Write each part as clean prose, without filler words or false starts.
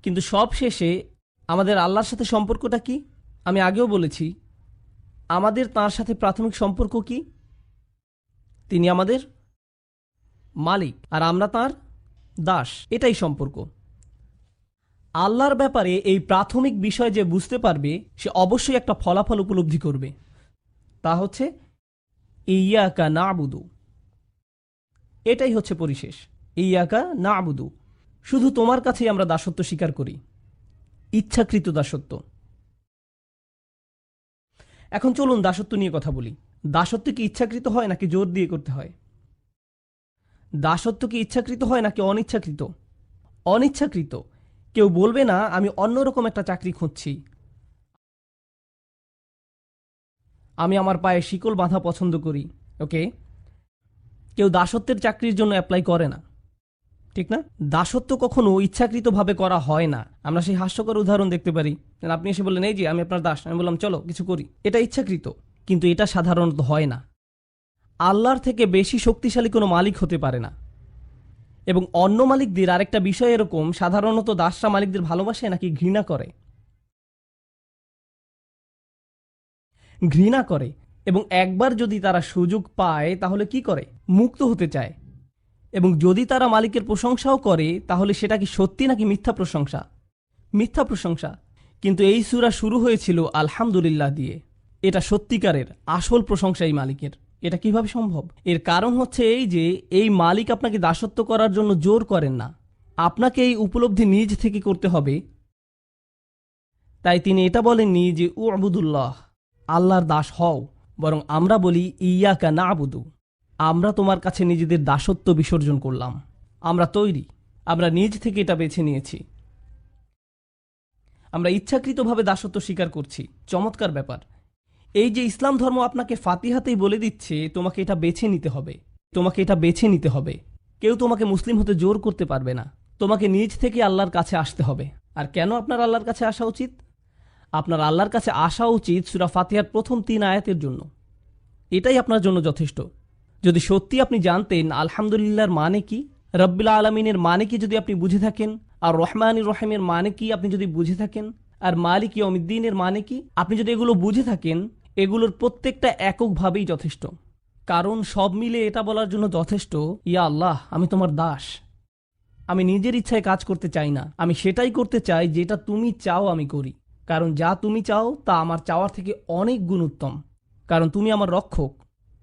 কিন্তু সব শেষে আমাদের আল্লাহর সাথে সম্পর্কটা কি? আমি আগেও বলেছি, আমাদের তাঁর সাথে প্রাথমিক সম্পর্ক কি? তিনি আমাদের মালিক আর আমরা তাঁর দাস, এটাই সম্পর্ক। আল্লাহর ব্যাপারে এই প্রাথমিক বিষয় যে বুঝতে পারবে সে অবশ্যই একটা ফলাফল উপলব্ধি করবে, তা হচ্ছে ইয়াকা না'বুদু। এটাই হচ্ছে পরিশেষ, ইয়াকা না'বুদু। শুধু তোমার কাছেই আমরা দাসত্ব স্বীকার করি, ইচ্ছাকৃত দাসত্ব। এখন চলুন দাসত্ব নিয়ে কথা বলি। দাসত্ব কি ইচ্ছাকৃত হয় নাকি জোর দিয়ে করতে হয়? দাসত্ব কি ইচ্ছাকৃত হয় নাকি অনিচ্ছাকৃত? অনিচ্ছাকৃত। কেউ বলবে না আমি অন্যরকম একটা চাকরি খুঁজছি, আমি আমার পায়ে শিকল বাঁধা পছন্দ করি। ওকে, কেউ দাসত্বের চাকরির জন্য অ্যাপ্লাই করে না, ঠিক না? দাসত্ব কখনো ইচ্ছাকৃতভাবে করা হয় না। আমরা সেই হাস্যকর উদাহরণ দেখতে পারি, আপনি এসে বললেন এই যে আমি আপনার দাস, আমি বললাম চলো কিছু করি। এটা ইচ্ছাকৃত, কিন্তু এটা সাধারণত হয় না। আল্লাহর থেকে বেশি শক্তিশালী কোনো মালিক হতে পারে না। এবং অন্য মালিকদের আরেকটা বিষয় এরকম, সাধারণত দাসরা মালিকদের ভালোবাসে নাকি ঘৃণা করে? ঘৃণা করে। এবং একবার যদি তারা সুযোগ পায় তাহলে কি করে? মুক্ত হতে চায়। এবং যদি তারা মালিকের প্রশংসাও করে তাহলে সেটা কি সত্যি নাকি মিথ্যা প্রশংসা? মিথ্যা প্রশংসা। কিন্তু এই সূরা শুরু হয়েছিল আলহামদুলিল্লাহ দিয়ে। এটা সত্যিকারের আসল প্রশংসা এই মালিকের। এটা কিভাবে সম্ভব? এর কারণ হচ্ছে এই যে এই মালিক আপনাকে দাসত্ব করার জন্য জোর করেন না, আপনাকে এই উপলব্ধি নিজ থেকে করতে হবে। তাই তিনি এটা বলেননি যে উ'বুদুল্লাহ, আল্লাহর দাস হও, বরং আমরা বলি ইয়াকা না'বুদু, আমরা তোমার কাছে নিজেদের দাসত্ব বিসর্জন করলাম, আমরা তৈরি, আমরা নিজ থেকে এটা বেছে নিয়েছি, আমরা ইচ্ছাকৃতভাবে দাসত্ব স্বীকার করছি। চমৎকার ব্যাপার। এই যে ইসলাম ধর্ম আপনাকে ফাতিহাতেই বলে দিচ্ছে তোমাকে এটা বেছে নিতে হবে, তোমাকে এটা বেছে নিতে হবে। কেউ তোমাকে মুসলিম হতে জোর করতে পারবে না, তোমাকে নিজ থেকে আল্লাহর কাছে আসতে হবে। আর কেন আপনার আল্লাহর কাছে আসা উচিত? আপনার আল্লাহর কাছে আসা উচিত সূরা ফাতিহার প্রথম 3 আয়াতের জন্য। এটাই আপনার জন্য যথেষ্ট। যদি সত্যি আপনি জানতেন আলহামদুলিল্লাহর মানে কি, রব্বিল আলামিনের মানে কি যদি আপনি বুঝে থাকেন, আর রহমানির রহিমের মানে কি আপনি যদি বুঝে থাকেন, আর মালিক ইয়াউমিদ্দিনের মানে কি আপনি যদি এগুলো বুঝে থাকেন, এগুলোর প্রত্যেকটা এককভাবেই যথেষ্ট। কারণ সব মিলে এটা বলার জন্য যথেষ্ট, ইয়া আল্লাহ আমি তোমার দাস, আমি নিজের ইচ্ছায় কাজ করতে চাই না, আমি সেটাই করতে চাই যেটা তুমি চাও আমি করি। কারণ যা তুমি চাও তা আমার চাওয়ার থেকে অনেক গুণ উত্তম। কারণ তুমি আমার রক্ষক,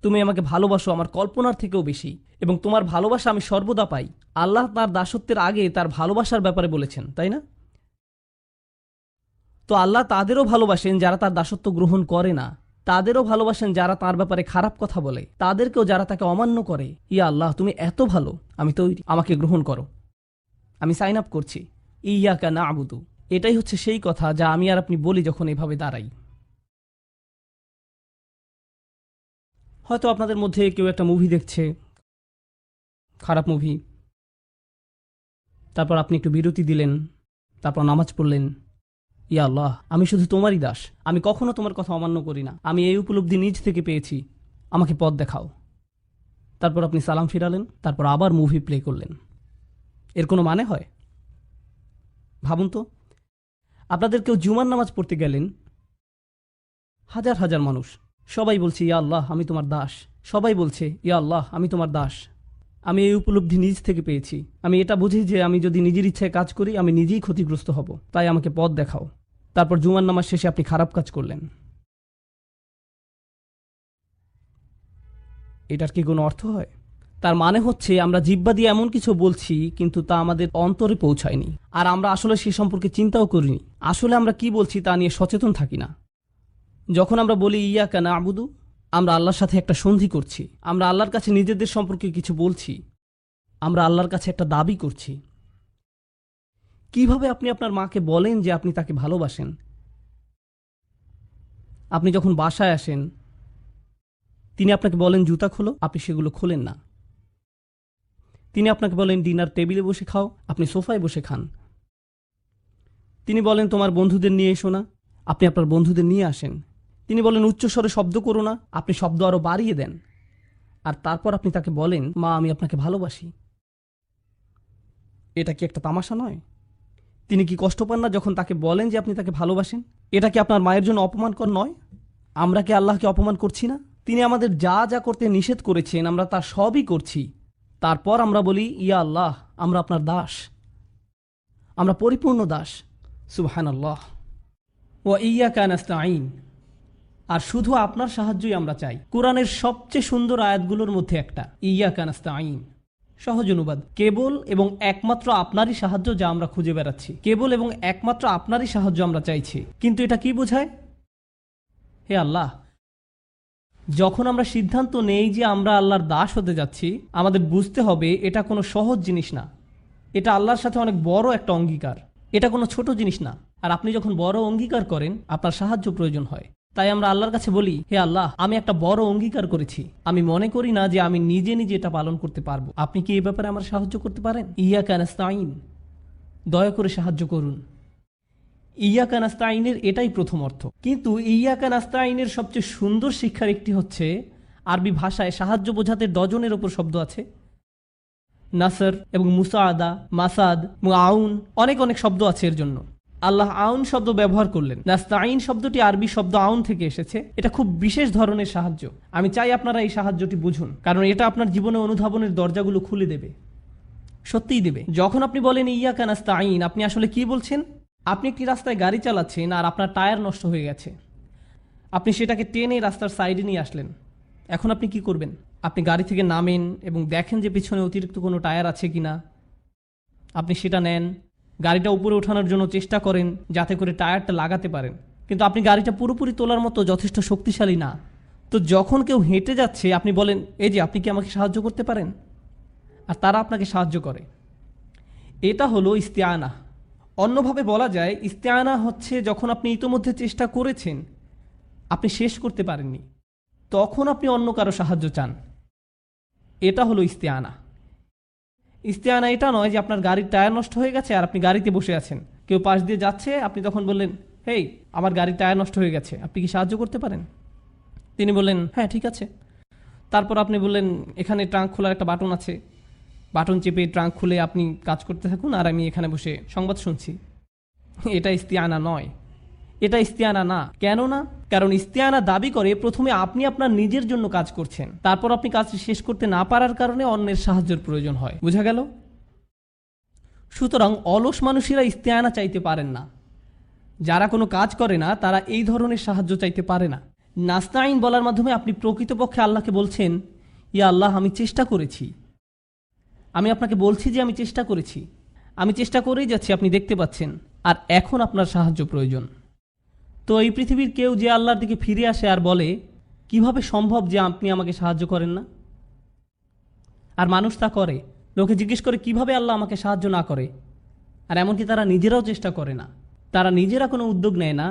তুমি আমাকে ভালোবাসো আমার কল্পনার থেকেও বেশি, এবং তোমার ভালোবাসা আমি সর্বদা পাই। আল্লাহ তার দাসত্বের আগে তার ভালোবাসার ব্যাপারে বলেছেন, তাই না? তো আল্লাহ তাদেরও ভালোবাসেন যারা তার দাসত্ব গ্রহণ করে না, তাদেরও ভালোবাসেন যারা তার ব্যাপারে খারাপ কথা বলে, তাদেরকেও যারা তাকে অমান্য করে। ইয়া আল্লাহ তুমি এত ভালো, আমি তৈরি, আমাকে গ্রহণ করো, আমি সাইন আপ করছি। ইয়াকা না'বুদু, এটাই হচ্ছে সেই কথা যা আমি আর আপনি বলি যখন এভাবে দাঁড়াই। হয়তো আপনাদের মধ্যে কেউ একটা মুভি দেখছে, খারাপ মুভি, তারপর আপনি একটু বিরতি দিলেন, তারপর নামাজ পড়লেন। ইয়া আল্লাহ আমি শুধু তোমারই দাস, আমি কখনো তোমার কথা অমান্য করি না, আমি এই উপলব্ধি নিজ থেকে পেয়েছি, আমাকে পথ দেখাও। তারপর আপনি সালাম ফিরালেন, তারপর আবার মুভি প্লে করলেন। এর কোনো মানে হয়? ভাবুন তো, আপনাদের কেউ জুমার নামাজ পড়তে গেলেন, হাজার হাজার মানুষ, সবাই বলছে ইয়া আল্লাহ আমি তোমার দাস, সবাই বলছে ইয়া আল্লাহ আমি তোমার দাস, আমি এই উপলব্ধি নিজ থেকে পেয়েছি, আমি এটা বুঝি যে আমি যদি নিজের ইচ্ছায় কাজ করি আমি নিজেই ক্ষতিগ্রস্ত হব, তাই আমাকে পথ দেখাও। তারপর জুমার নামাজ শেষে আপনি খারাপ কাজ করলেন। এটার কি কোনো অর্থ হয়? তার মানে হচ্ছে আমরা জিহ্বা দিয়ে এমন কিছু বলছি কিন্তু তা আমাদের অন্তরে পৌঁছায়নি, আর আমরা আসলে সে সম্পর্কে চিন্তাও করিনি। আসলে আমরা কি বলছি তা নিয়ে সচেতন থাকি না। যখন আমরা বলি ইয়াকা না'বুদু, আমরা আল্লাহর সাথে একটা সন্ধি করছি, আমরা আল্লাহর কাছে নিজেদের সম্পর্কে কিছু বলছি, আমরা আল্লাহর কাছে একটা দাবি করছি। কিভাবে আপনি আপনার মাকে বলেন যে আপনি তাকে ভালোবাসেন? আপনি যখন বাসায় আসেন তিনি আপনাকে বলেন জুতা খোলো, আপনি সেগুলো খোলেন না। তিনি আপনাকে বলেন ডিনার টেবিলে বসে খাও, আপনি সোফায় বসে খান। তিনি বলেন তোমার বন্ধুদের নিয়ে এসো না, আপনি আপনার বন্ধুদের নিয়ে আসেন। তিনি বলেন উচ্চস্বরে শব্দ করো না, আপনি শব্দ আরো বাড়িয়ে দেন। আর তারপর আপনি তাকে বলেন মা আমি আপনাকে ভালোবাসি। এটা কি একটা তামাশা নয়? তিনি কি কষ্ট পান না যখন তাকে বলেন যে আপনি তাকে ভালোবাসেন? এটা কি আপনার মায়ের জন্য অপমানকর নয়? আমরা কি আল্লাহকে অপমান করছি না? তিনি আমাদের যা যা করতে নিষেধ করেছেন আমরা তা সবই করছি, তারপর আমরা বলি ইয়া আল্লাহ, আমরা আপনার দাস, আমরা পরিপূর্ণ দাস। সুবহানাল্লাহ। ওয়া ইয়্যাকা নাস্তাঈন, আর শুধু আপনার সাহায্যই আমরা চাই। কোরআনের সবচেয়ে সুন্দর আয়াতগুলোর মধ্যে একটা, ইয়্যাকা নাস্তাঈন। সহজ অনুবাদ, কেবল এবং একমাত্র আপনারই সাহায্য যা আমরা খুঁজে বেড়াচ্ছি, কেবল এবং একমাত্র আপনারই সাহায্য আমরা চাইছি। কিন্তু এটা কি বোঝায়? হে আল্লাহ, যখন আমরা সিদ্ধান্ত নেই যে আমরা আল্লাহর দাস হতে যাচ্ছি, আমাদের বুঝতে হবে এটা কোনো সহজ জিনিস না। এটা আল্লাহর সাথে অনেক বড় একটা অঙ্গীকার, এটা কোনো ছোট জিনিস না। আর আপনি যখন বড় অঙ্গীকার করেন, আপনার সাহায্য প্রয়োজন হয়। তাই আমরা আল্লাহর কাছে বলি, হে আল্লাহ, আমি একটা বড় অঙ্গীকার করেছি, আমি মনে করি না যে আমি নিজে নিজে এটা পালন করতে পারবো। আপনি কি এই ব্যাপারে আমার সাহায্য করতে পারেন? ইয়্যাকা নাস্তাঈন, দয়া করে সাহায্য করুন। ইয়্যাকা নাস্তাঈনের এটাই প্রথম অর্থ। কিন্তু ইয়্যাকা নাস্তাঈনের সবচেয়ে সুন্দর শিক্ষার একটি হচ্ছে, আরবি ভাষায় সাহায্য বোঝাতে ডজনের ওপর শব্দ আছে। নাসর এবং মুসাআদা, মাসাদ, মুআউন, অনেক অনেক শব্দ আছে এর জন্য। আল্লাহ আউন শব্দ ব্যবহার করলেন। নাস্তাঈন শব্দটি আরবি শব্দ আউন থেকে এসেছে। এটা খুব বিশেষ ধরনের সাহায্য। আমি চাই আপনারা এই সাহায্যটি বুঝুন, কারণ এটা আপনার জীবনে অনুধাবনের দরজাগুলো খুলে দেবে, সত্যিই দেবে। যখন আপনি বলেন ইয়্যাকা নাস্তাঈন, আপনি আসলে কি বলছেন? আপনি একটি রাস্তায় গাড়ি চালাচ্ছেন আর আপনার টায়ার নষ্ট হয়ে গেছে। আপনি সেটাকে টেনে রাস্তার সাইডে নিয়ে আসলেন। এখন আপনি কি করবেন? আপনি গাড়ি থেকে নামেন এবং দেখেন যে পিছনে অতিরিক্ত কোনো টায়ার আছে কিনা। আপনি সেটা নেন, গাড়িটা উপরে ওঠানোর জন্য চেষ্টা করেন যাতে করে টায়ারটা লাগাতে পারেন। কিন্তু আপনি গাড়িটা পুরোপুরি তোলার মতো যথেষ্ট শক্তিশালী না। তো যখন কেউ হেঁটে যাচ্ছে, আপনি বলেন, এই যে, আপনি কি আমাকে সাহায্য করতে পারেন? আর তারা আপনাকে সাহায্য করে। এটা হলো ইস্তিআনা। অন্যভাবে বলা যায়, ইস্তিআনা হচ্ছে যখন আপনি ইতোমধ্যে চেষ্টা করেছেন, আপনি শেষ করতে পারেননি, তখন আপনি অন্য কারো সাহায্য চান। এটা হলো ইস্তিআনা। ইস্তিআনা এটা নয় যে আপনার গাড়ির টায়ার নষ্ট হয়ে গেছে আর আপনি গাড়িতে বসে আছেন, কেউ পাশ দিয়ে যাচ্ছে, আপনি তখন বললেন, হেই, আমার গাড়ির টায়ার নষ্ট হয়ে গেছে, আপনি কি সাহায্য করতে পারেন? তিনি বললেন, হ্যাঁ ঠিক আছে। তারপর আপনি বললেন, এখানে ট্রাঙ্ক খোলার একটা বাটন আছে, বাটন চেপে ট্রাঙ্ক খুলে আপনি কাজ করতে থাকুন আর আমি এখানে বসে সংবাদ শুনছি। এটা ইস্তিআনা নয়, এটা ইস্তিআনা না। কেন না? কারণ ইস্তিআনা দাবি করে প্রথমে আপনি আপনার নিজের জন্য কাজ করছেন, তারপর আপনি কাজটি শেষ করতে না পারার কারণে অন্যের সাহায্যের প্রয়োজন হয়। বোঝা গেল? সুতরাং অলস মানুষেরা ইস্তিআনা চাইতে পারেন না। যারা কোনো কাজ করে না তারা এই ধরনের সাহায্য চাইতে পারে না। নাস্তাঈন বলার মাধ্যমে আপনি প্রকৃতপক্ষে আল্লাহকে বলছেন, ইয়া আল্লাহ, আমি চেষ্টা করেছি, আমি আপনাকে বলছি যে আমি চেষ্টা করেছি, আমি চেষ্টা করেই যাচ্ছি, আপনি দেখতে পাচ্ছেন, আর এখন আপনার সাহায্য প্রয়োজন। তো এই পৃথিবীর কেউ যে আল্লাহর দিকে ফিরে আসে আর বলে, কিভাবে সম্ভব যে আপনি আমাকে সাহায্য করেন না? আর মানুষ তা করে। লোকে জিজ্ঞেস করে, কিভাবে আল্লাহ আমাকে সাহায্য না করে? আর এমনকি তারা নিজেরাও চেষ্টা করে না, তারা নিজেরা কোনো উদ্যোগ নেয় না,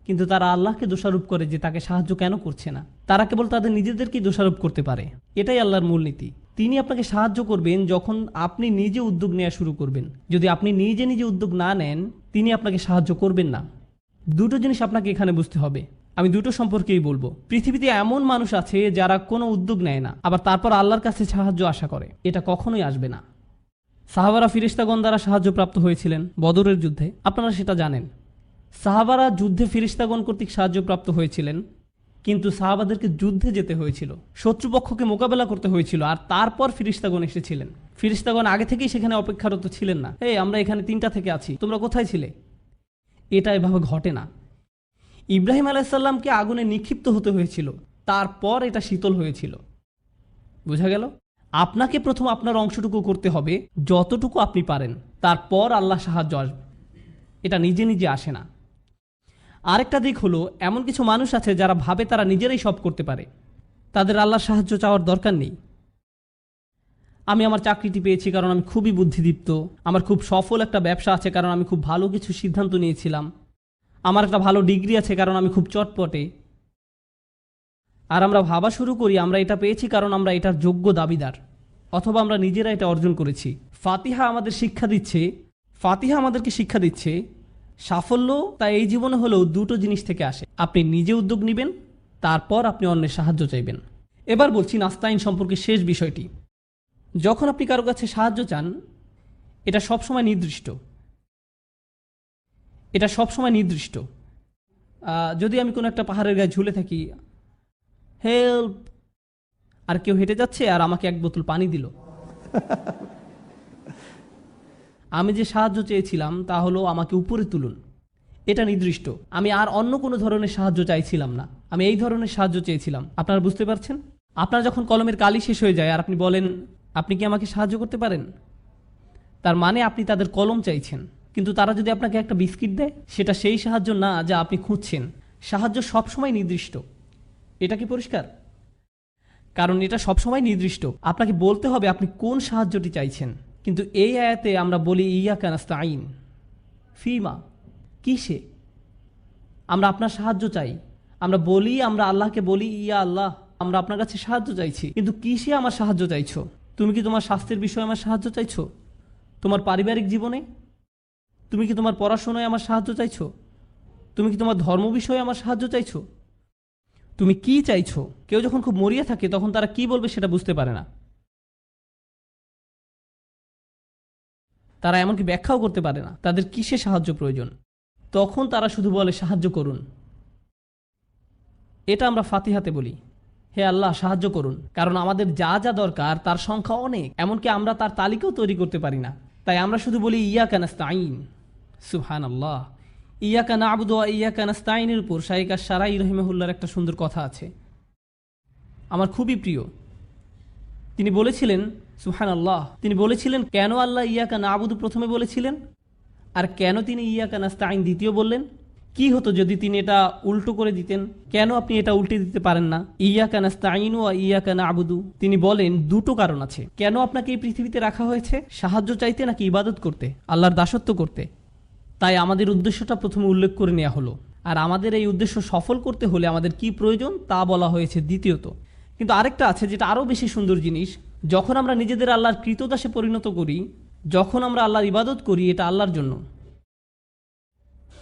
কিন্তু তারা আল্লাহকে দোষারোপ করে যে তাকে সাহায্য কেন করছে না। তারা কেবল তাদের নিজেদেরকেই দোষারোপ করতে পারে। এটাই আল্লাহর মূলনীতি। তিনি আপনাকে সাহায্য করবেন যখন আপনি নিজে উদ্যোগ নেওয়া শুরু করবেন। যদি আপনি নিজে নিজে উদ্যোগ না নেন, তিনি আপনাকে সাহায্য করবেন না। দুটো জিনিস আপনাকে এখানে বুঝতে হবে। আমি দুটো সম্পর্কেই বলবো। পৃথিবীতে এমন মানুষ আছে যারা কোনো উদ্যোগ নেয় না, আবার তারপর আল্লাহর কাছে সাহায্য আশা করে। এটা কখনোই আসবে না। সাহাবারা ফিরিস্তাগণ দ্বারা সাহায্যপ্রাপ্ত হয়েছিলেন বদরের যুদ্ধে, আপনারা সেটা জানেন। সাহাবারা যুদ্ধে ফিরিস্তাগণ কর্তৃক সাহায্যপ্রাপ্ত হয়েছিলেন, কিন্তু সাহাবাদেরকে যুদ্ধে যেতে হয়েছিল, শত্রুপক্ষকে মোকাবেলা করতে হয়েছিল, আর তারপর ফিরিস্তাগণ এসেছিলেন। ফিরিস্তাগণ আগে থেকেই সেখানে অপেক্ষারত ছিলেন না। এই, আমরা এখানে 3টা থেকে আছি, তোমরা কোথায় ছিলে? এটা এভাবে ঘটে না। ইব্রাহিম আলাইসাল্লামকে আগুনে নিক্ষিপ্ত হতে হয়েছিল, তারপর এটা শীতল হয়েছিল। বোঝা গেল? আপনাকে প্রথম আপনার অংশটুকু করতে হবে, যতটুকু আপনি পারেন, তারপর আল্লাহ সাহায্য আসবে। এটা নিজে নিজে আসে না। আরেকটা দিক হলো, এমন কিছু মানুষ আছে যারা ভাবে তারা নিজেরাই সব করতে পারে, তাদের আল্লাহর সাহায্য চাওয়ার দরকার নেই। আমি আমার চাকরিটি পেয়েছি কারণ আমি খুবই বুদ্ধিদীপ্ত, আমার খুব সফল একটা ব্যবসা আছে কারণ আমি খুব ভালো কিছু সিদ্ধান্ত নিয়েছিলাম, আমার একটা ভালো ডিগ্রি আছে কারণ আমি খুব চটপটে। আর আমরা ভাবা শুরু করি আমরা এটা পেয়েছি কারণ আমরা এটার যোগ্য দাবিদার, অথবা আমরা নিজেরা এটা অর্জন করেছি। ফাতিহা আমাদেরকে শিক্ষা দিচ্ছে সাফল্য তা এই জীবনে হলেও দুটো জিনিস থেকে আসে। আপনি নিজে উদ্যোগ নেবেন, তারপর আপনি অন্যের সাহায্য চাইবেন। এবার বলছি নাস্তাঈন সম্পর্কে শেষ বিষয়টি। যখন আপনি কারো কাছে সাহায্য চান, এটা সবসময় নির্দিষ্ট। এটা সবসময় নির্দিষ্ট। যদি আমি কোনো একটা পাহাড়ের গায়ে ঝুলে থাকি, হেল্প, আর কেউ হেঁটে যাচ্ছে আর আমাকে এক বোতল পানি দিল, আমি যে সাহায্য চেয়েছিলাম তা হলো আমাকে উপরে তুলুন, এটা নির্দিষ্ট। আমি আর অন্য কোনো ধরনের সাহায্য চাইছিলাম না, আমি এই ধরনের সাহায্য চেয়েছিলাম। আপনারা বুঝতে পারছেন? আপনার যখন কলমের কালি শেষ হয়ে যায় আর আপনি বলেন আপনি কি আমাকে সাহায্য করতে পারেন, তার মানে আপনি তাদের কলম চাইছেন। কিন্তু তারা যদি আপনাকে একটা বিস্কিট দেয়, সেটা সেই সাহায্য না যা আপনি খুঁজছেন। সাহায্য সবসময় নির্দিষ্ট। এটা কি পরিষ্কার? কারণ এটা সবসময় নির্দিষ্ট, আপনাকে বলতে হবে আপনি কোন সাহায্যটি চাইছেন। কিন্তু এই আয়াতে আমরা বলি ইয়াকা নাস্তাইন, ফিমা, কিসে? আমরা আপনার সাহায্য চাই। আমরা বলি, আমরা আল্লাহকে বলি, ইয়া আল্লাহ, আমরা আপনার কাছে সাহায্য চাইছি। কিন্তু কিসে আমার সাহায্য চাইছো? তুমি কি তোমার স্বাস্থ্যের বিষয়ে আমার সাহায্য চাইছো? তোমার পারিবারিক জীবনে? তুমি কি তোমার পড়াশোনায় আমার সাহায্য চাইছো? তুমি কি তোমার ধর্ম বিষয়ে আমার সাহায্য চাইছো? তুমি কি চাইছো? কেউ যখন খুব মরিয়া থাকে তখন তারা কি বলবে সেটা বুঝতে পারে না। তারা এমনকি ব্যাখ্যাও করতে পারে না তাদের কিসে সাহায্য প্রয়োজন। তখন তারা শুধু বলে সাহায্য করুন। এটা আমরা ফাতিহাতে বলি, হে আল্লাহ সাহায্য করুন। কারণ আমাদের যা যা দরকার তার সংখ্যা অনেক, এমনকি আমরা তার তালিকাও তৈরি করতে পারি না। তাই আমরা শুধু বলি ইয়াকা নাস্তাইন। সুবহানাল্লাহ। ইয়াকা না'বুদু ওয়া ইয়াকা নাস্তাইনের উপর শাইখ আশ-শারাই রাহিমাহুল্লাহর একটা সুন্দর কথা আছে, আমার খুবই প্রিয়। তিনি বলেছিলেন, সুবহানাল্লাহ, তিনি বলেছিলেন কেন আল্লাহ ইয়াকা না'বুদু প্রথমে বলেছিলেন আর কেন তিনি ইয়াকা নাস্তাইন দ্বিতীয় বললেন। কি হতো যদি তিনি এটা উল্টো করে দিতেন? কেন আপনি এটা উল্টে দিতে পারেন না, ইয়াকা নাস্তাইনু ওয়া ইয়াকা না'বুদু? তিনি বলেন দুটো কারণ আছে কেন আপনাকে এই পৃথিবীতে রাখা হয়েছে, সাহায্য চাইতে নাকি ইবাদত করতে, আল্লাহর দাসত্ব করতে। তাই আমাদের উদ্দেশ্যটা প্রথমে উল্লেখ করে নেওয়া হলো, আর আমাদের এই উদ্দেশ্য সফল করতে হলে আমাদের কি প্রয়োজন তা বলা হয়েছে দ্বিতীয়ত। কিন্তু আরেকটা আছে যেটা আরও বেশি সুন্দর জিনিস, যখন আমরা নিজেদের আল্লাহর কৃতদাসে পরিণত করি, যখন আমরা আল্লাহর ইবাদত করি, এটা আল্লাহর জন্য।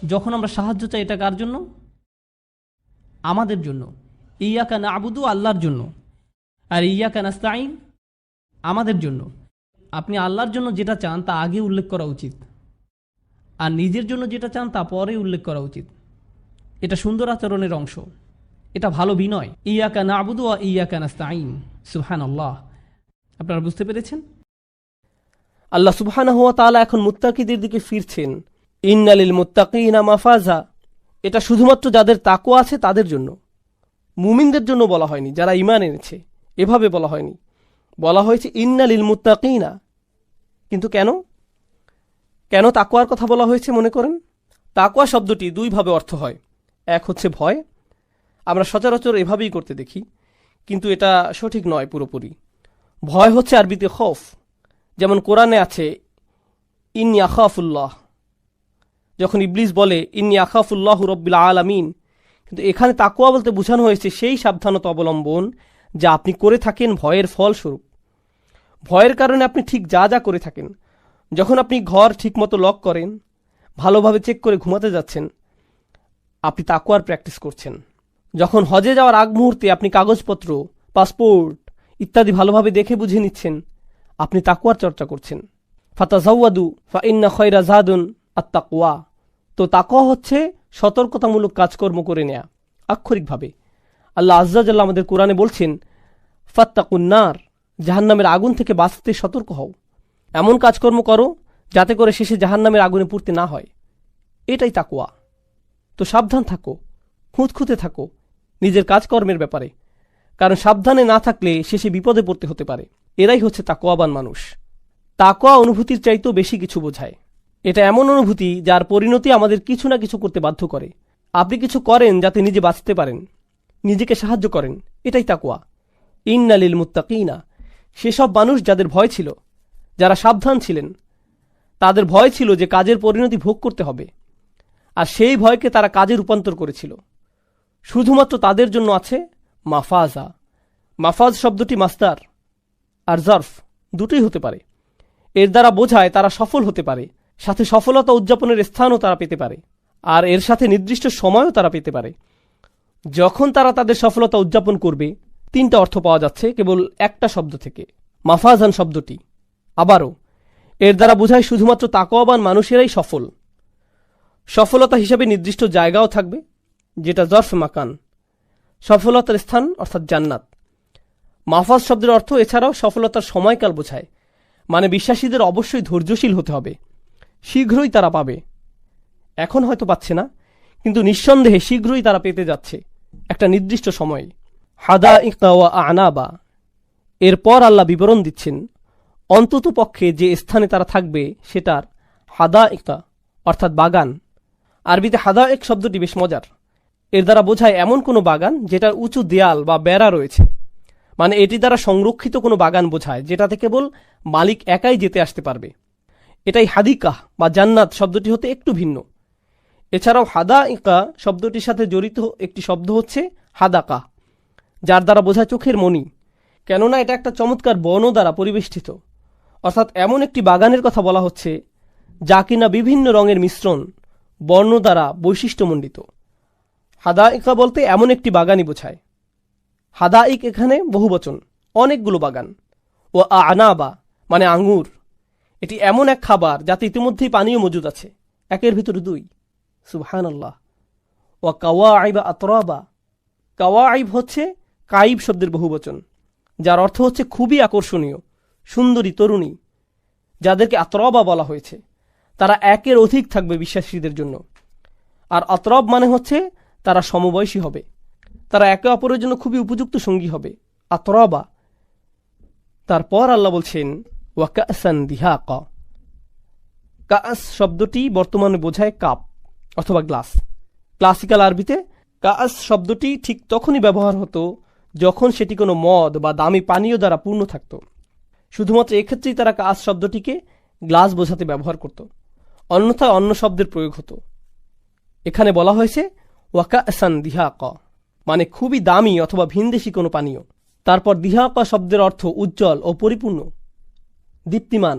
যখন আমরা সাহায্য চাই, এটা কার জন্য? আমাদের জন্য। ইয়াকা না'বুদু আল্লাহর জন্য, আর ইয়াকা নাস্তাইন আমাদের জন্য। আপনি আল্লাহর জন্য যেটা চান তা আগে উল্লেখ করা উচিত, আর নিজের জন্য যেটা চান তা পরে উল্লেখ করা উচিত। এটা সুন্দর আচরণের অংশ, এটা ভালো বিনয়। ইয়াকা না'বুদু ওয়া ইয়াকা নাস্তাইন। সুবহানাল্লাহ। আপনারা বুঝতে পেরেছেন? আল্লাহ সুবহানাহু ওয়া তাআলা এখন মুত্তাকিদের দিকে ফিরছেন। ইন্নালিল মুত্তাকিনা মাফাজা, এটা শুধুমাত্র যাদের তাকওয়া আছে তাদের জন্য, মুমিনদের জন্য বলা হয়নি, যারা ঈমান এনেছে এভাবে বলা হয়নি, বলা হয়েছে ইন্নালিল মুত্তাকিনা। কিন্তু কেন কেন তাকওয়ার কথা বলা হয়েছে মনে করেন? তাকওয়া শব্দটি দুইভাবে অর্থ হয়। এক হচ্ছে ভয়, আমরা সচরাচর এভাবেই করতে দেখি, কিন্তু এটা সঠিক নয় পুরোপুরি। ভয় হচ্ছে আরবিতে খৌফ, যেমন কোরআনে আছে ইন্নী আখাফুল্লাহ, যখন ইবলিস বলে ইন্নী আখাফুল্লাহু রব্বিল আলামিন। কিন্তু এখানে তাকওয়া বলতে বোঝানো হয়েছে সেই সাবধানতা অবলম্বন যা আপনি করে থাকেন ভয়ের ফলস্বরূপ। ভয়ের কারণে আপনি ঠিক যা যা করে থাকেন, যখন আপনি ঘর ঠিকমতো লক করেন, ভালোভাবে চেক করে ঘুমাতে যাচ্ছেন, আপনি তাকওয়ার প্র্যাকটিস করছেন। যখন হজে যাওয়ার আগ মুহূর্তে আপনি কাগজপত্র, পাসপোর্ট ইত্যাদি ভালোভাবে দেখে বুঝে নিচ্ছেন, আপনি তাকওয়ার চর্চা করছেন। ফাতাজাওয়াদু ফাইন্না খায়রা যাদুন আত-তাকওয়া। তো তাকওয়া হচ্ছে সতর্কতামূলক কাজকর্ম করে নেয়া। আক্ষরিকভাবে আল্লাহ আজ্জা জাল্লা আমাদের কোরআনে বলছেন ফাত্তাকুন নার, জাহান্নামের আগুন থেকে বাঁচতে সতর্ক হও, এমন কাজকর্ম করো যাতে করে শেষে জাহান্নামের আগুনে পুড়তে না হয়। এটাই তাকওয়া। তো সাবধান থাকো, খুঁতখুঁতে থাকো নিজের কাজকর্মের ব্যাপারে, কারণ সাবধানে না থাকলে শেষে বিপদে পড়তে হতে পারে। এরাই হচ্ছে তাকওয়াবান মানুষ। তাকওয়া অনুভূতির চাইতেও বেশি কিছু বোঝায়। এটা এমন অনুভূতি যার পরিণতি আমাদের কিছু না কিছু করতে বাধ্য করে। আপনি কিছু করেন যাতে নিজে বাঁচতে পারেন, নিজেকে সাহায্য করেন, এটাই তাকওয়া। ইন্নালিল মুত্তাকিনা, সেসব মানুষ যাদের ভয় ছিল, যারা সাবধান ছিলেন, তাদের ভয় ছিল যে কাজের পরিণতি ভোগ করতে হবে, আর সেই ভয়কে তারা কাজে রূপান্তর করেছিল। শুধুমাত্র তাদের জন্য আছে মাফাজা। মাফাজ শব্দটি মাসদার আর জারফ দুটোই হতে পারে। এর দ্বারা বোঝায় তারা সফল হতে পারে, সাথে সফলতা উদযাপনের স্থানও তারা পেতে পারে, আর এর সাথে নির্দিষ্ট সময়ও তারা পেতে পারে। যখন তারা তাদের সফলতা উদযাপন করবে, তিনটা অর্থ পাওয়া যাচ্ছে কেবল একটা শব্দ থেকে, মাফাজান শব্দটি। আবারও এর দ্বারা বোঝায় শুধুমাত্র তাকওয়াবান মানুষেরাই সফল। সফলতা হিসাবে নির্দিষ্ট জায়গাও থাকবে, যেটা জরফ মাকান, সফলতার স্থান অর্থাৎ জান্নাত। মাফাজ শব্দের অর্থ এছাড়াও সফলতার সময়কাল বোঝায়, মানে বিশ্বাসীদের অবশ্যই ধৈর্যশীল হতে হবে, শীঘ্রই তারা পাবে। এখন হয়তো পাচ্ছে না, কিন্তু নিঃসন্দেহে শীঘ্রই তারা পেতে যাচ্ছে একটা নির্দিষ্ট সময়ে। হাদাইকা ওয়া আনাবা, এরপর আল্লাহ বিবরণ দিচ্ছেন অন্তত পক্ষে যে স্থানে তারা থাকবে সেটার হাদাইকা অর্থাৎ বাগান। আরবিতে হাদাইক শব্দটি বেশ মজার। এর দ্বারা বোঝায় এমন কোনো বাগান যেটার উঁচু দেয়াল বা বেড়া রয়েছে, মানে এটি দ্বারা সংরক্ষিত কোনো বাগান বোঝায় যেটাতে কেবল মালিক একাই যেতে আসতে পারবে। এটাই হাদিকা বা জান্নাত শব্দটি হতে একটু ভিন্ন। এছাড়াও হাদাইকা শব্দটির সাথে জড়িত একটি শব্দ হচ্ছে হাদাকা, যার দ্বারা বোঝায় চোখের মণি, কেননা এটা একটা চমৎকার বন দ্বারা পরিবেষ্টিত। অর্থাৎ এমন একটি বাগানের কথা বলা হচ্ছে যা কিনা বিভিন্ন রঙের মিশ্রণ, বর্ণ দ্বারা বৈশিষ্ট্যমণ্ডিত। হাদাইকা বলতে এমন একটি বাগানই বোঝায়। হাদাইক এখানে বহুবচন, অনেকগুলো বাগান। ও আনাবা মানে আঙ্গুর, এটি এমন এক খাবার যাতে ইতিমধ্যেই পানীয় মজুদ আছে, একের ভিতরে দুই। সুবহানাল্লাহ। ও কাওয়াইবা আতরাবা, কাওয়াইব হচ্ছে কাইব শব্দের বহুবচন, যার অর্থ হচ্ছে খুবই আকর্ষণীয়, সুন্দরী তরুণী, যাদেরকে আতরাবা বলা হয়েছে। তারা একের অধিক থাকবে বিশ্বাসীদের জন্য। আর আতরাব মানে হচ্ছে তারা সমবয়সী হবে, তারা একে অপরের জন্য খুবই উপযুক্ত সঙ্গী হবে, আতরাবা। তারপর আল্লাহ বলছেন ওয়া কাসান দিহাকা। কাস শব্দটি বর্তমানে বোঝায় কাপ অথবা গ্লাস। ক্লাসিক্যাল আরবিতে কাস শব্দটি ঠিক তখনই ব্যবহার হতো যখন সেটি কোনো মদ বা দামি পানীয় দ্বারা পূর্ণ থাকত। শুধুমাত্র এক্ষেত্রেই তারা কাস শব্দটিকে গ্লাস বোঝাতে ব্যবহার করত, অন্যথায় অন্য শব্দের প্রয়োগ হতো। এখানে বলা হয়েছে ওয়া কাসান দিহাকা, মানে খুবই দামি অথবা ভিনদেশী কোনো পানীয়। তারপর দিহাকা শব্দের অর্থ উজ্জ্বল ও পরিপূর্ণ, দীপ্তিমান,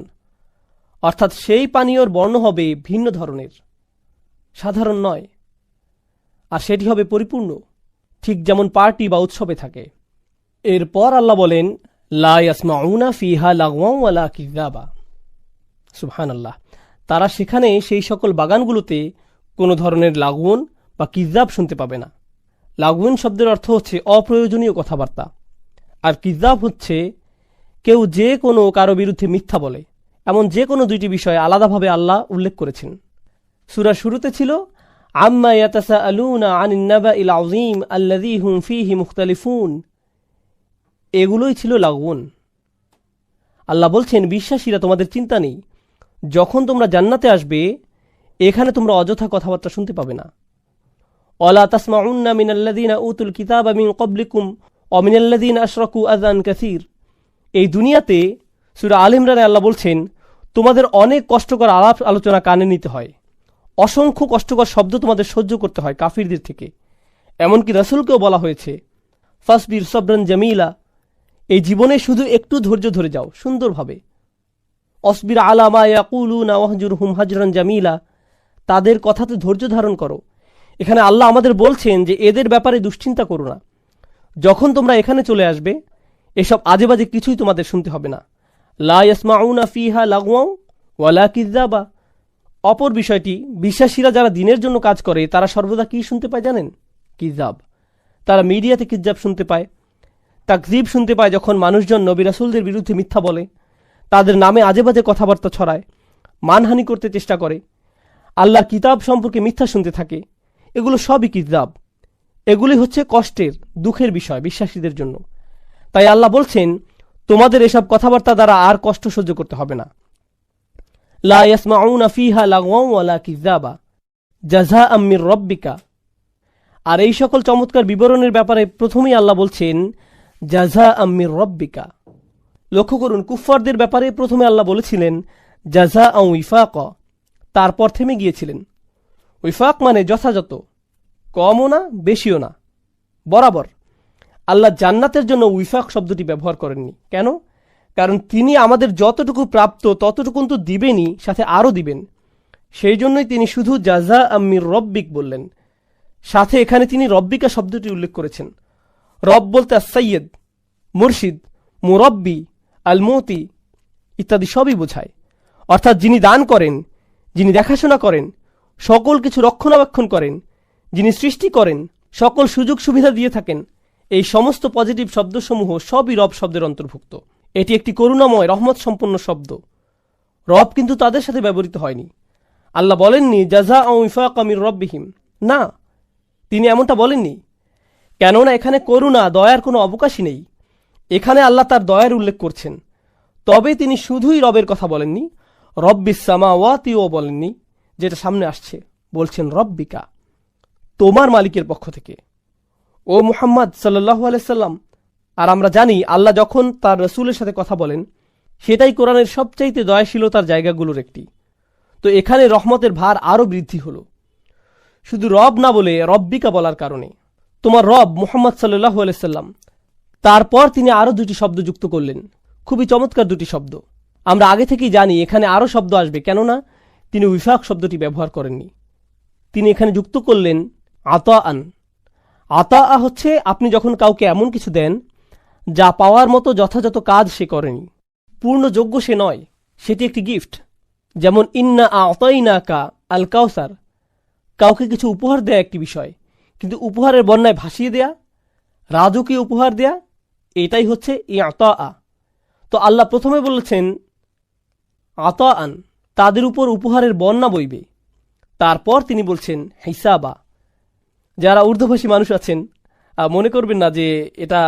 অর্থাৎ সেই পানীয়র বর্ণ হবে ভিন্ন ধরনের, সাধারণ নয়, আর সেটি হবে পরিপূর্ণ, ঠিক যেমন পার্টি বা উৎসবে থাকে। এরপর আল্লাহ বলেন লা ইয়াসমাউনা ফিহা লাগওয়ান ওয়ালা কিযাবা। সুবহানাল্লাহ। তারা সেখানে সেই সকল বাগানগুলোতে কোনো ধরনের লাগওয়ান বা কিযাব শুনতে পাবে না। লাগওয়ান শব্দের অর্থ হচ্ছে অপ্রয়োজনীয় কথাবার্তা, আর কিযাব হচ্ছে কেউ যে কোনো কারো বিরুদ্ধে মিথ্যা বলে। এমন যে কোনো দুইটি বিষয় আলাদাভাবে আল্লাহ উল্লেখ করেছেন। সূরার শুরুতে ছিল আম্মা ইয়াতাসাআলুনা আনিন নাবাইল আযীম আল্লাযী হুম ফীহি মুখতালিফুন, এগুলোই ছিল লাগওয়ান। আল্লাহ বলছেন বিশ্বাসীরা তোমাদের চিন্তা নেই, যখন তোমরা জান্নাতে আসবে এখানে তোমরা অযথা কথাবার্তা শুনতে পাবে না। ওয়ালা তাসমাউন্না মিনাল্লাযীনা উতুল কিতাবা মিন ক্বাবলিকুম ওয়া মিনাল্লাযীনা আশরাকু আযান কাসীর। এই দুনিয়াতে সূরা আল ইমরানে আল্লাহ বলছেন তোমাদের অনেক কষ্টকর আলাপ আলোচনা কানে নিতে হয়, অসংখ্য কষ্টকর শব্দ তোমাদের সহ্য করতে হয় কাফিরদের থেকে। এমনকি রাসূলকেও বলা হয়েছে ফাসবির সবরান জামিলা, এই জীবনে শুধু একটু ধৈর্য ধরে যাও সুন্দরভাবে। অসবির আলা মা ইয়াকুলুনা ওয়াহজুরহুম হাজরান জামিলা, তাদের কথাতে ধৈর্য ধারণ করো। এখানে আল্লাহ আমাদের বলছেন যে এদের ব্যাপারে দুশ্চিন্তা করো না, যখন তোমরা এখানে চলে আসবে এসব আজেবাজে কিছুই তোমাদের শুনতে হবে না। লা ইয়াসমাউনা ফিহা লাগওয়ান ওয়ালা কিযাবা। অপর বিষয়টি, বিশ্বাসীরা যারা দিনের জন্য কাজ করে তারা সর্বদা কি শুনতে পায় জানেন? কিযাব। তারা মিডিয়াতে কিযাব শুনতে পায়, তাকযীব শুনতে পায় যখন মানুষজন নবী রাসূলদের বিরুদ্ধে মিথ্যা বলে, তাদের নামে আজেবাজে কথাবার্তা ছড়ায়, মানহানি করতে চেষ্টা করে, আল্লাহর কিতাব সম্পর্কে মিথ্যা শুনতে থাকে। এগুলো সবই কিযাব। এগুলি হচ্ছে কষ্টের, দুঃখের বিষয় বিশ্বাসীদের জন্য। তাই আল্লাহ বলছেন তোমাদের এসব কথাবার্তা দ্বারা আর কষ্ট সহ্য করতে হবে না। লা ইয়াসমাউনা ফিহা লাগওয়ান ওয়ালা কিযাবা জাযাআম মির রাব্বিকা। আর এই সকল চমৎকার বিবরণের ব্যাপারে প্রথমেই আল্লাহ বলছেন জাযাআম মির রাব্বিকা। লক্ষ্য করুন, কুফফারদের ব্যাপারে প্রথমে আল্লাহ বলেছিলেন জাযাআন ওয়িফাকা, তারপর থেমে গিয়েছিলেন। ওয়িফাক মানে যথাযথ, কমও না বেশিও না, বরাবর। আল্লাহ জান্নাতের জন্য ওয়িফাক শব্দটি ব্যবহার করেননি। কেন? কারণ তিনি আমাদের যতটুকু প্রাপ্ত ততটুকু তো দিবেনই, সাথে আরও দিবেন। সেই জন্যই তিনি শুধু জাযাআম মির রাব্বিক বললেন, সাথে এখানে তিনি রব্বিকা শব্দটি উল্লেখ করেছেন। রব বলতে আস-সাইয়্যিদ, মুরশিদ, মুরব্বি, আল মুতি ইত্যাদি সবই বোঝায়। অর্থাৎ যিনি দান করেন, যিনি দেখাশোনা করেন, সকল কিছু রক্ষণাবেক্ষণ করেন, যিনি সৃষ্টি করেন, সকল সুযোগ সুবিধা দিয়ে থাকেন, এই সমস্ত পজিটিভ শব্দসমূহ সবই রব শব্দের অন্তর্ভুক্ত। এটি একটি করুণাময় রহমত সম্পন্ন শব্দ। রব কিন্তু তাদের সাথে ব্যবহৃত হয়নি। আল্লাহ বলেননি জাযা আও ইফাকা মির রব্বিহিম, না, তিনি এমনটা বলেননি। কেননা এখানে করুণা দয়ার কোনো অবকাশই নেই। এখানে আল্লাহ তার দয়ার উল্লেখ করছেন। তবে তিনি শুধুই রবের কথা বলেননি, রব্বিস সামাওয়াতিও বলেননি, যেটা সামনে আসছে। বলছেন রব্বিকা, তোমার মালিকের পক্ষ থেকে। ও মুহাম্মদ সাল্লাল্লাহু আলাইহি সাল্লাম, আর আমরা জানি আল্লাহ যখন তার রসুলের সাথে কথা বলেন, সেটাই কোরআনের সবচাইতে দয়াশীলতার জায়গাগুলোর একটি। তো এখানে রহমতের ভার আরও বৃদ্ধি হলো, শুধু রব না বলে রব্বিকা বলার কারণে। তোমার রব মুহাম্মদ সাল্লাল্লাহু আলাইহি সাল্লাম। তারপর তিনি আরও দুটি শব্দ যুক্ত করলেন, খুবই চমৎকার দুটি শব্দ। আমরা আগে থেকেই জানি এখানে আরও শব্দ আসবে, কেননা তিনি উইফাক শব্দটি ব্যবহার করেননি। তিনি এখানে যুক্ত করলেন আতাআন। আতাআ হচ্ছে আপনি যখন কাউকে এমন কিছু দেন যা পাওয়ার মতো যথাযথ কাজ সে করেনি, পূর্ণ যোগ্য সে নয়, সেটি একটি গিফট। যেমন ইন্না আতাইনাকা আল কাউসার, কাউকে কিছু উপহার দেয়া একটি বিষয়, কিন্তু উপহারের বন্যায় ভাসিয়ে দেয়া, রাজকীয় উপহার দেয়া, এটাই হচ্ছে ইআতাআ। তো আল্লাহ প্রথমে বলেছেন আতাআন, তাদের উপর উপহারের বন্যা বইবে। তারপর তিনি বলছেন হিসাবা। যারা উর্দুভাষী মানুষ আছেন মনে করবেন না যে এটা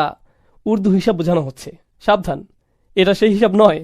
উর্দু হিসাব বোঝানো হচ্ছে, সাবধান, এটা সেই হিসাব নয়।